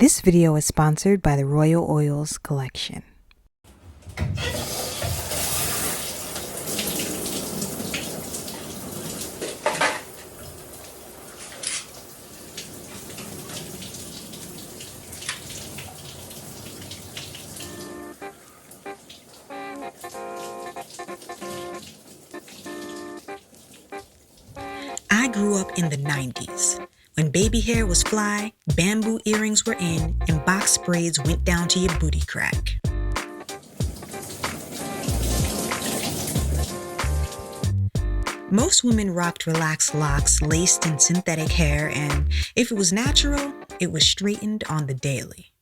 This video is sponsored by the Royal Oils Collection. I grew up in the 90s, when baby hair was fly, bamboo earrings were in, and box braids went down to your booty crack. Most women rocked relaxed locks laced in synthetic hair, and if it was natural, it was straightened on the daily.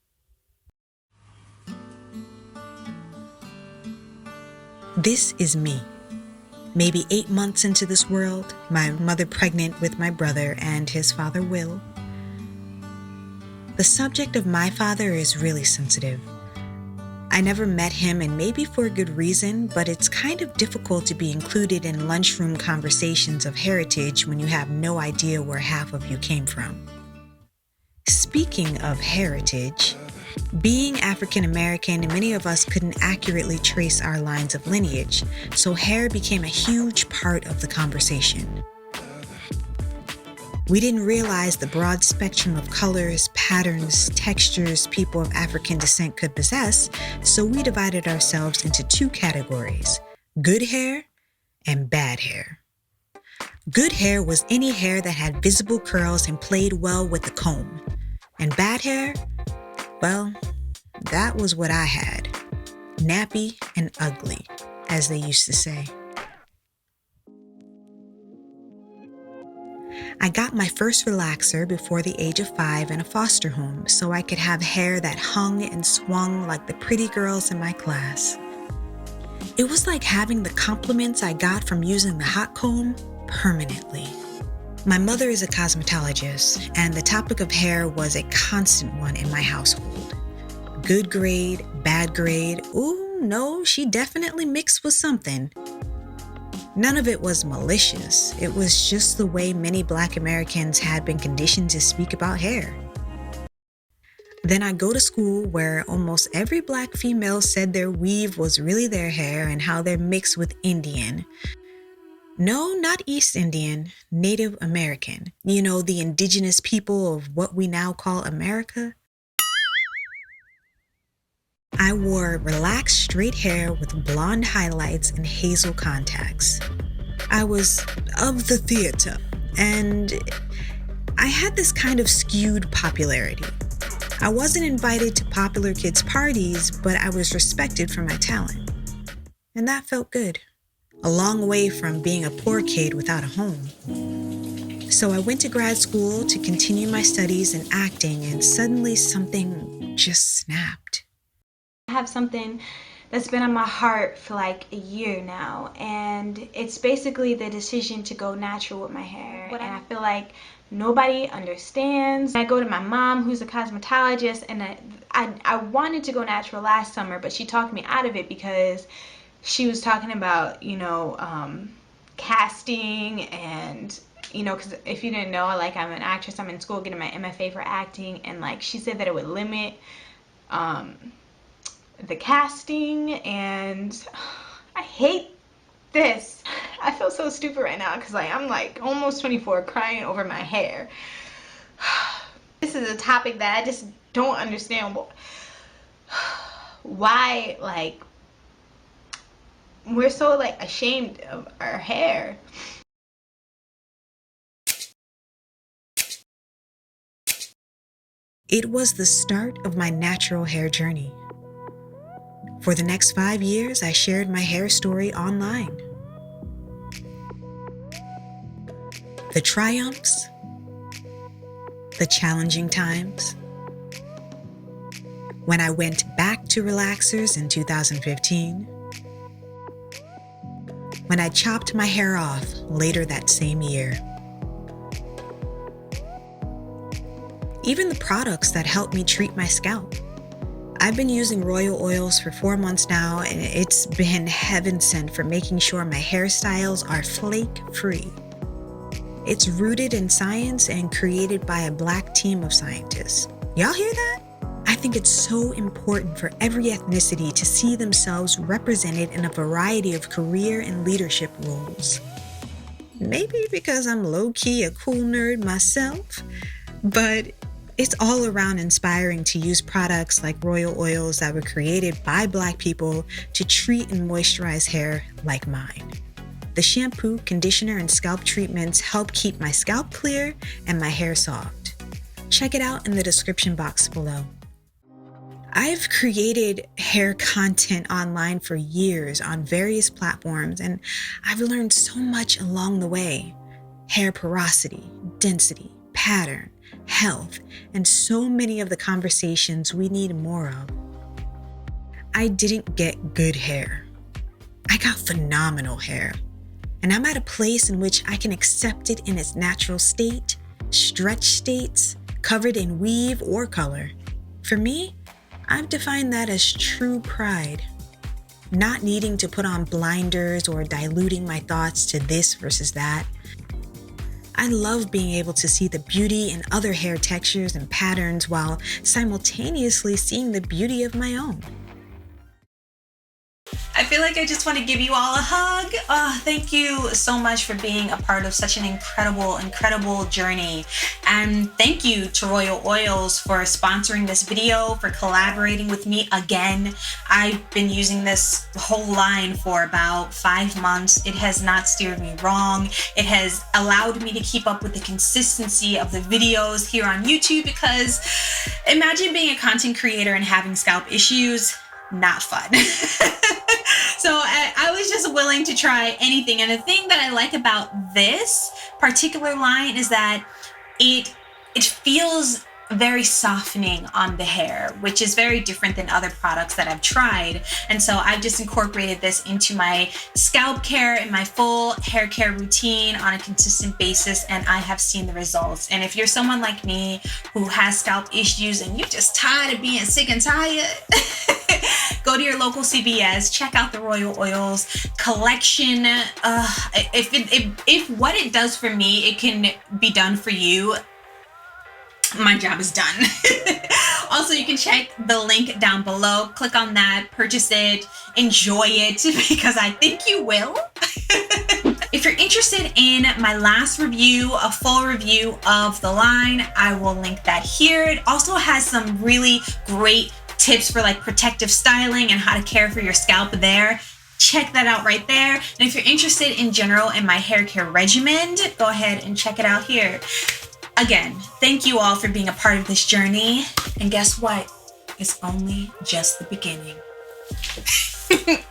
This is me. Maybe 8 months into this world, my mother pregnant with my brother and his father Will. The subject of my father is really sensitive. I never met him, and maybe for a good reason, but it's kind of difficult to be included in lunchroom conversations of heritage when you have no idea where half of you came from. Speaking of heritage, being African American, many of us couldn't accurately trace our lines of lineage, so hair became a huge part of the conversation. We didn't realize the broad spectrum of colors, patterns, textures people of African descent could possess, so we divided ourselves into 2 categories: good hair and bad hair. Good hair was any hair that had visible curls and played well with the comb. And bad hair? Well, that was what I had. Nappy and ugly, as they used to say. I got my first relaxer before the age of 5 in a foster home so I could have hair that hung and swung like the pretty girls in my class. It was like having the compliments I got from using the hot comb permanently. My mother is a cosmetologist, and the topic of hair was a constant one in my household. Good grade, bad grade, ooh, no, she definitely mixed with something. None of it was malicious. It was just the way many Black Americans had been conditioned to speak about hair. Then I go to school where almost every Black female said their weave was really their hair and how they're mixed with Indian. No, not East Indian, Native American. You know, the indigenous people of what we now call America. I wore relaxed straight hair with blonde highlights and hazel contacts. I was of the theater, and I had this kind of skewed popularity. I wasn't invited to popular kids' parties, but I was respected for my talent. And that felt good. A long way from being a poor kid without a home. So I went to grad school to continue my studies in acting, and suddenly something just snapped. I have something that's been on my heart for like a year now, and it's basically the decision to go natural with my hair. And I feel like nobody understands. I go to my mom, who's a cosmetologist, and I wanted to go natural last summer, but she talked me out of it because she was talking about, casting, and, because if you didn't know, like, I'm an actress, I'm in school getting my MFA for acting, and, like, she said that it would limit the casting, and I hate this. I feel so stupid right now because, like, I'm, like, almost 24 crying over my hair. This is a topic that I just don't understand why, like, we're so, like, ashamed of our hair. It was the start of my natural hair journey. For the next 5 years, I shared my hair story online. The triumphs, the challenging times. When I went back to relaxers in 2015. When I chopped my hair off later that same year. Even the products that help me treat my scalp. I've been using Royal Oils for 4 months now, and it's been heaven sent for making sure my hairstyles are flake-free. It's rooted in science and created by a Black team of scientists. Y'all hear that? think it's so important for every ethnicity to see themselves represented in a variety of career and leadership roles. Maybe because I'm low-key a cool nerd myself, but it's all around inspiring to use products like royal oils that were created by Black people to treat and moisturize hair like mine. The shampoo, conditioner, and scalp treatments help keep my scalp clear and my hair soft. Check it out in the description box below. I've created hair content online for years on various platforms, and I've learned so much along the way. Hair porosity, density, pattern, health, and so many of the conversations we need more of. I didn't get good hair. I got phenomenal hair. And I'm at a place in which I can accept it in its natural state, stretch states, covered in weave or color. For me, I've defined that as true pride. Not needing to put on blinders or diluting my thoughts to this versus that. I love being able to see the beauty in other hair textures and patterns while simultaneously seeing the beauty of my own. I feel like I just want to give you all a hug. Thank you so much for being a part of such an incredible journey. And thank you to Royal Oils for sponsoring this video, for collaborating with me again. I've been using this whole line for about 5 months. It has not steered me wrong. It has allowed me to keep up with the consistency of the videos here on YouTube, because imagine being a content creator and having scalp issues. Not fun. So I was just willing to try anything. And the thing that I like about this particular line is that it feels very softening on the hair, which is very different than other products that I've tried. And so I've just incorporated this into my scalp care and my full hair care routine on a consistent basis, and I have seen the results. And if you're someone like me who has scalp issues and you're just tired of being sick and tired, go to your local CVS, check out the Royal Oils collection. If what it does for me, it can be done for you, my job is done. Also, you can check the link down below. Click on that, purchase it, enjoy it, because I think you will. If you're interested in my last review, a full review of the line, I will link that here. It also has some really great tips for like protective styling and how to care for your scalp there. Check that out right there. And if you're interested in general in my hair care regimen, go ahead and check it out here. Again, thank you all for being a part of this journey. And guess what? It's only just the beginning.